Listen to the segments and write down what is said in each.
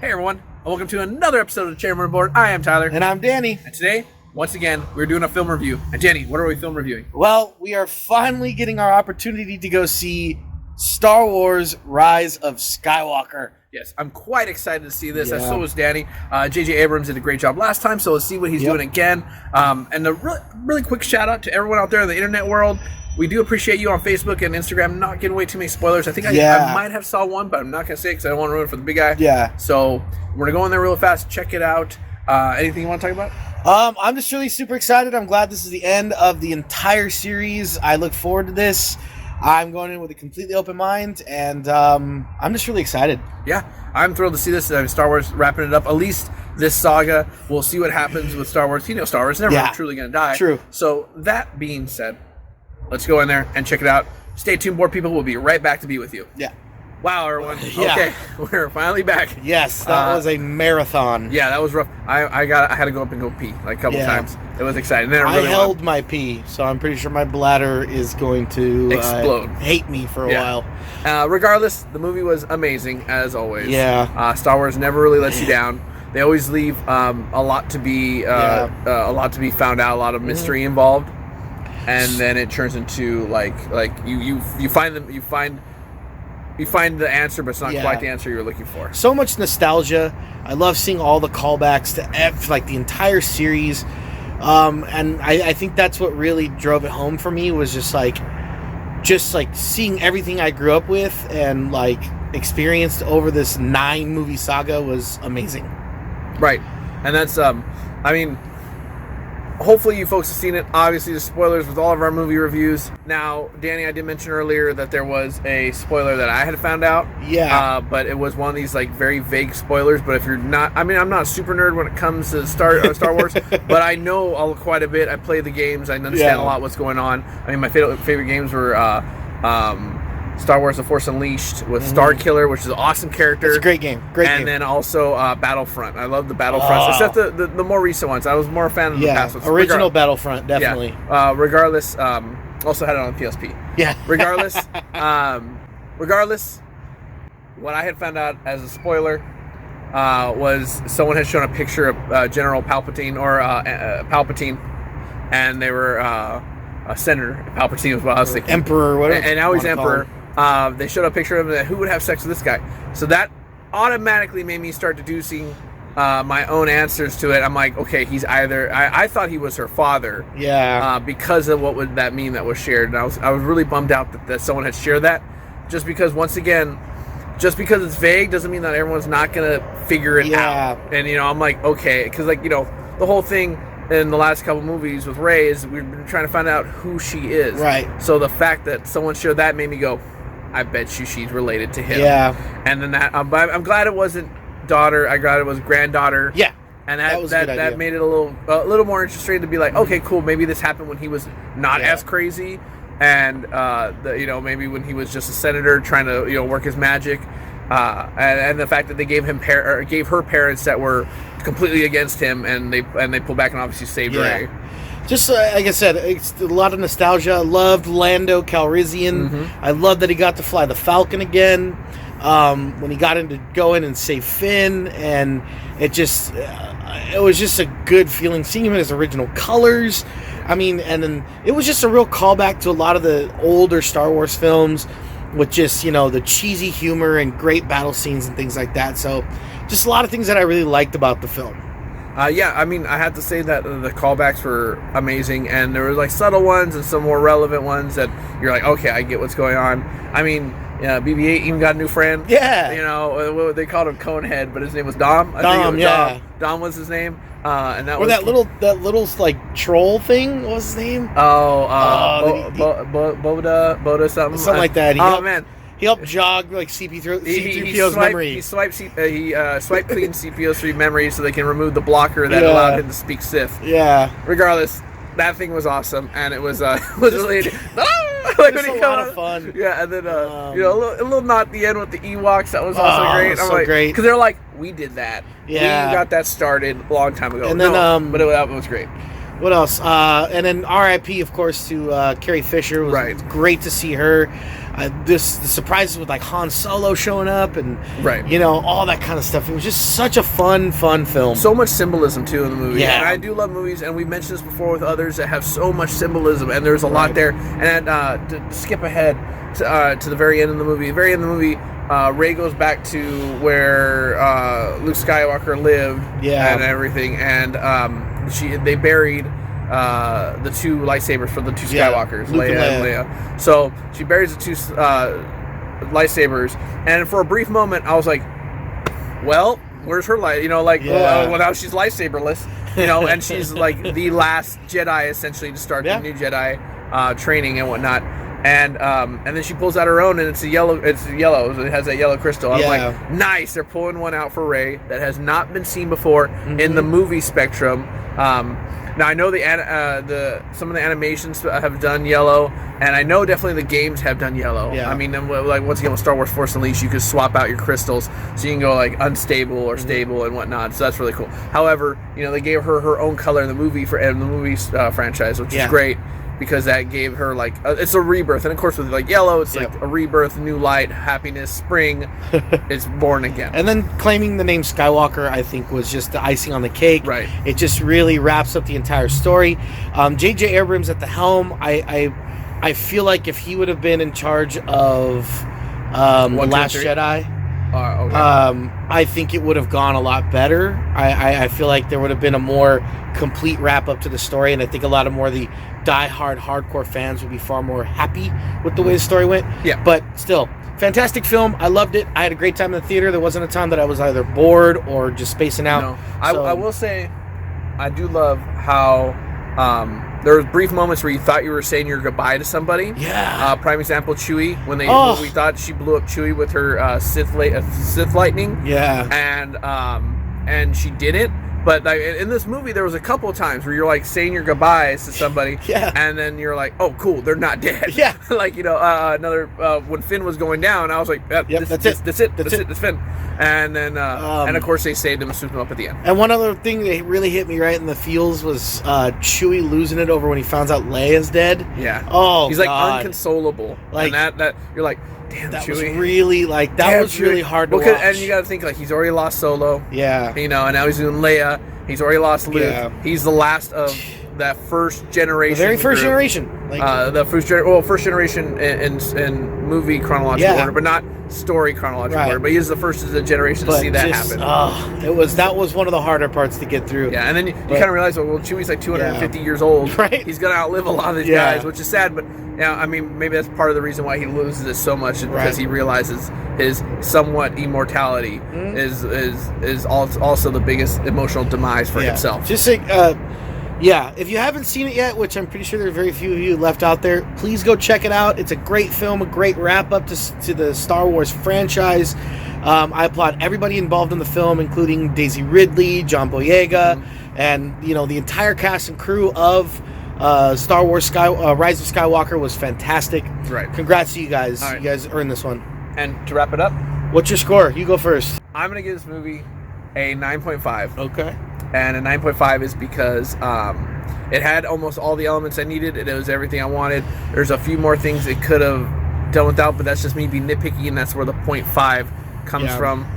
Hey everyone, and welcome to another episode of Chairmen Board. I am Tyler. And I'm Danny. And today, once again, we're doing a film review. And Danny, what are we film reviewing? Well, we are finally getting our opportunity to go see Star Wars Rise of Skywalker. Yes, I'm quite excited to see this, Yeah. as so was Danny. J.J. Abrams did a great job last time, so let's see what he's doing again. And a really quick shout out to everyone out there in the internet world. We do appreciate you on Facebook and Instagram not giving away too many spoilers. I think I might have saw one, but I'm not going to say it because I don't want to ruin it for the big guy. Yeah. So we're going to go in there real fast, check it out. Anything you want to talk about? I'm just really super excited. I'm glad this is the end of the entire series. I look forward to this. I'm going in with a completely open mind, and I'm just really excited. Yeah, I'm thrilled to see this. Star Wars wrapping it up. At least this saga. We'll see what happens with Star Wars. You know, Star Wars is never truly going to die. True. So that being said, let's go in there and check it out. Stay tuned, board people. We'll be right back to be with you. Yeah. Wow, everyone. Yeah. Okay, we're finally back. Yes, that was a marathon. Yeah, that was rough. I had to go up and go pee like a couple times. It was exciting. Then I held my pee, so I'm pretty sure my bladder is going to explode. Hate me for a while. Regardless, the movie was amazing as always. Yeah. Star Wars never really lets you down. They always leave a lot to be a lot to be found out, a lot of mystery involved, and then it turns into like you find the answer, but it's not quite the answer you're looking for. So much nostalgia. I love seeing all the callbacks to like the entire series. And I think that's what really drove it home for me, was just like seeing everything I grew up with and like experienced over this 9-movie saga was amazing. Right. And that's hopefully you folks have seen it. Obviously, the spoilers with all of our movie reviews. Now, Danny, I did mention earlier that there was a spoiler that I had found out. Yeah. But it was one of these like very vague spoilers. But if you're not, I'm not a super nerd when it comes to Star Wars, but I know quite a bit. I play the games. I understand a lot what's going on. I mean, my favorite games were Star Wars: The Force Unleashed with Star Killer, which is an awesome character. It's a great game. And then also Battlefront. I love the Battlefronts, except the more recent ones. I was more a fan of the past ones. Original Battlefront, definitely. Yeah. Regardless, also had it on PSP. Yeah. Regardless, what I had found out as a spoiler was someone had shown a picture of General Palpatine or Palpatine, and they were Senator Palpatine was what I was thinking. Emperor, whatever. And now he's Emperor. They showed a picture of him that who would have sex with this guy. So that automatically made me start deducing my own answers to it. I'm like, okay, he's either... I thought he was her father. Yeah. Because of what would that mean that was shared. And I was really bummed out that someone had shared that. Just because, once again, just because it's vague doesn't mean that everyone's not going to figure it out. And, I'm like, okay. Because, the whole thing in the last couple movies with Rey is we've been trying to find out who she is. Right. So the fact that someone shared that made me go, I bet she's related to him. Yeah. And then that, I'm glad it wasn't daughter. I'm glad it was granddaughter. Yeah. And that made it a little more interesting to be like, okay, cool. Maybe this happened when he was not as crazy, and maybe when he was just a senator trying to work his magic. And the fact that they gave her parents that were completely against him, and they pulled back and obviously saved Rey. Just like I said, it's a lot of nostalgia. I loved Lando Calrissian. I love that he got to fly the Falcon again. When he got to go in and save Finn, and it was just a good feeling seeing him in his original colors. I mean, and then it was just a real callback to a lot of the older Star Wars films, with just, the cheesy humor and great battle scenes and things like that. So just a lot of things that I really liked about the film. I had to say that the callbacks were amazing, and there were subtle ones and some more relevant ones that you're like, okay, I get what's going on. I mean, BB-8 even got a new friend. Yeah. They called him Conehead, but his name was Dom. Dom was his name. And that or was that little like troll thing. What was his name? Boda something like that. Man. He helped jog like C-3PO's memory. He swiped clean CP-03 memory so they can remove the blocker that allowed him to speak Sith. Yeah. Regardless, that thing was awesome, and it was really like when he a lot of fun. Yeah, and then a little nod at the end with the Ewoks. That was also great. I'm great because they're like, we did that. Yeah, we got that started a long time ago. And then but it was great. What else? And then R.I.P. of course to Carrie Fisher. It was great to see her. The surprises with like Han Solo showing up and all that kind of stuff. It was just such a fun film. So much symbolism too in the movie. Yeah, and I do love movies, and we've mentioned this before with others that have so much symbolism, and there's a lot there. And to skip ahead to the very end of the movie. The very end of the movie, Rey goes back to where Luke Skywalker lived and everything, and they buried the two lightsabers for the two Skywalkers, Leia and Leia. So she buries the two lightsabers, and for a brief moment, I was like, "Well, where's her light?" Well, now she's lightsaberless, and she's like the last Jedi essentially to start the new Jedi training and whatnot. And then she pulls out her own, and it's yellow. It has that yellow crystal. I'm like, nice. They're pulling one out for Rey that has not been seen before in the movie spectrum. Now I know some of the animations have done yellow, and I know definitely the games have done yellow. Yeah. I mean, like once again with Star Wars Force Unleashed, you could swap out your crystals, so you can go like unstable or stable and whatnot. So that's really cool. However, they gave her own color in the movie franchise, which is great. Because that gave her like it's a rebirth, and of course with like yellow, it's like a rebirth, new light, happiness, spring. It's born again. And then claiming the name Skywalker, I think, was just the icing on the cake. Right. It just really wraps up the entire story. J.J. Abrams at the helm. I feel like if he would have been in charge of The Last Jedi, I think it would have gone a lot better. I feel like there would have been a more complete wrap up to the story, and I think a lot of more of the die-hard hardcore fans would be far more happy with the way the story went. Yeah. But still, fantastic film. I loved it. I had a great time in the theater. There wasn't a time that I was either bored or just spacing out. No. I will say I do love how there were brief moments where you thought you were saying your goodbye to somebody. Yeah. Prime example, Chewie. When we thought she blew up Chewie with her Sith lightning. Yeah. And she didn't. But like, in this movie, there was a couple of times where you're like saying your goodbyes to somebody, and then you're like, "Oh, cool, they're not dead." Yeah. Like another when Finn was going down, I was like, "That's Finn." And then and of course they saved him and swooped him up at the end. And one other thing that really hit me right in the feels was Chewie losing it over when he finds out Leia's dead. Yeah. Oh, he's like unconsolable. Like that you're like, damn, that Chewie. was really really hard to watch. And you got to think like he's already lost Solo. Yeah. And now he's doing Leia. He's already lost Luke. Yeah. He's the last of that first generation. The very first generation. The first generation in movie chronological order, but not story chronological order. But he is the first of the generation to see that happen. That was one of the harder parts to get through. Yeah, and then you kind of realize, well, Chewie's like 250 years old. Right. He's gonna outlive a lot of these guys, which is sad. But I mean, maybe that's part of the reason why he loses it so much, is because he realizes his somewhat immortality is also the biggest emotional demise for himself. Just like. If you haven't seen it yet, which I'm pretty sure there are very few of you left out there, please go check it out. It's a great film, a great wrap-up to the Star Wars franchise. I applaud everybody involved in the film, including Daisy Ridley, John Boyega, and the entire cast and crew of Star Wars Rise of Skywalker was fantastic. Right. Congrats to you guys. Right. You guys earned this one. And to wrap it up, what's your score? You go first. I'm going to give this movie a 9.5. Okay. And a 9.5 is because it had almost all the elements I needed. It was everything I wanted. There's a few more things it could have done without, but that's just me being nitpicky, and that's where the 0.5 comes from.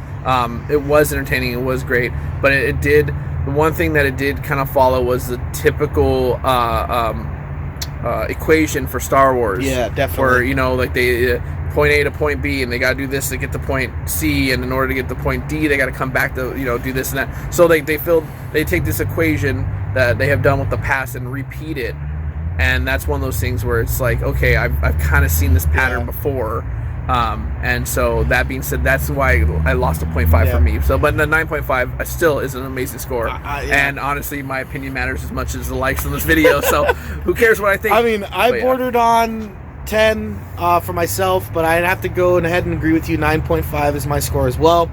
It was entertaining. It was great. But it did... The one thing that it did kind of follow was the typical equation for Star Wars. Yeah, definitely. Where, like they... point A to point B, and they got to do this to get to point C, and in order to get to point D, they got to come back to do this and that. So they take this equation that they have done with the past and repeat it, and that's one of those things where it's like, okay, I've kind of seen this pattern before, and so that being said, that's why I lost a 0.5 for me. So, but the 9.5 still is an amazing score, and honestly, my opinion matters as much as the likes on this video. So, who cares what I think? I mean, I bordered on 10 for myself, but I'd have to go ahead and agree with you. 9.5 is my score as well.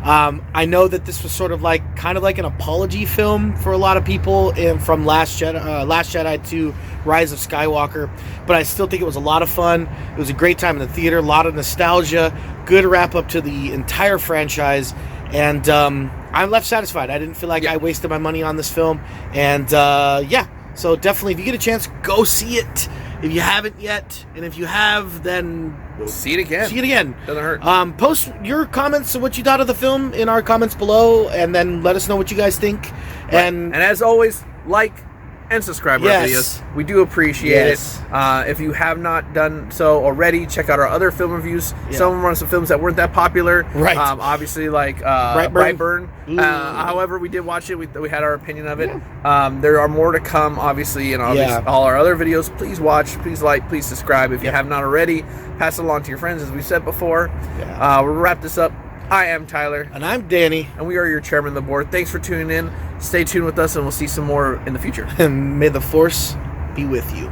I know that this was sort of kind of like an apology film for a lot of people from Last Jedi to Rise of Skywalker, but I still think it was a lot of fun. It was a great time in the theater, a lot of nostalgia, good wrap up to the entire franchise, and I'm left satisfied. I didn't feel like I wasted my money on this film, and So definitely, if you get a chance, go see it. If you haven't yet, and if you have, then see it again. See it again. Doesn't hurt. Post your comments of what you thought of the film in our comments below, and then let us know what you guys think. Right. And as always, like and subscribe to our videos. We do appreciate it. If you have not done so already, check out our other film reviews. Some of them are some films that weren't that popular. Right. Obviously, like Brightburn. However, we did watch it. We had our opinion of it. There are more to come, obviously, in all our other videos. Please watch. Please like. Please subscribe. If you have not already, pass it along to your friends, as we said before. We'll wrap this up. I am Tyler. And I'm Danny. And we are your chairman of the board. Thanks for tuning in. Stay tuned with us, and we'll see some more in the future. And may the Force be with you.